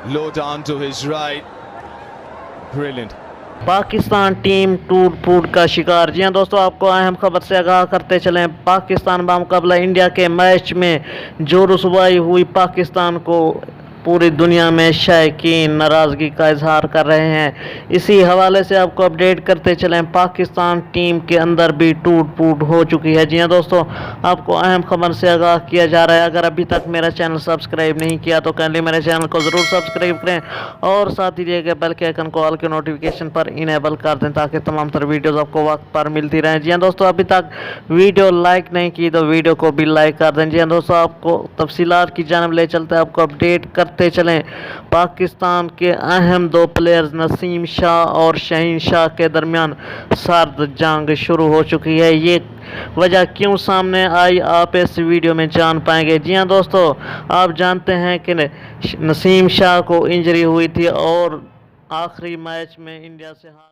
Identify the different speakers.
Speaker 1: low down to his right. Brilliant.
Speaker 2: Pakistan team टूट फूट का शिकार। जी हाँ दोस्तों, आपको अहम खबर से आगाह करते चलें। पाकिस्तान बामुकाबला इंडिया के मैच में जो रुसवाई हुई पाकिस्तान को पूरी दुनिया में शायकीन नाराज़गी का इजहार कर रहे हैं। इसी हवाले से आपको अपडेट करते चलें। पाकिस्तान टीम के अंदर भी टूट फूट हो चुकी है। जी हाँ दोस्तों, आपको अहम खबर से आगाह किया जा रहा है। अगर अभी तक मेरा चैनल सब्सक्राइब नहीं किया तो काइंडली मेरे चैनल को ज़रूर सब्सक्राइब करें और साथ ही दिए गए बेल के आइकन को ऑल के नोटिफिकेशन पर इनेबल कर दें ताकि तमाम तरह वीडियोज़ आपको वक्त पर मिलती रहें। जी हाँ दोस्तों, अभी तक वीडियो लाइक नहीं की तो वीडियो को भी लाइक कर दें। जी हाँ दोस्तों, आपको तफसीलात की जानब ले चलते हैं, आपको अपडेट करते चलें। पाकिस्तान के अहम दो प्लेयर्स नसीम शाह और शहीन शाह के दरमियान सर्द जंग शुरू हो चुकी है। ये वजह क्यों सामने आई आप इस वीडियो में जान पाएंगे। जी हाँ दोस्तों, आप जानते हैं कि नसीम शाह को इंजरी हुई थी और आखिरी मैच में इंडिया से हार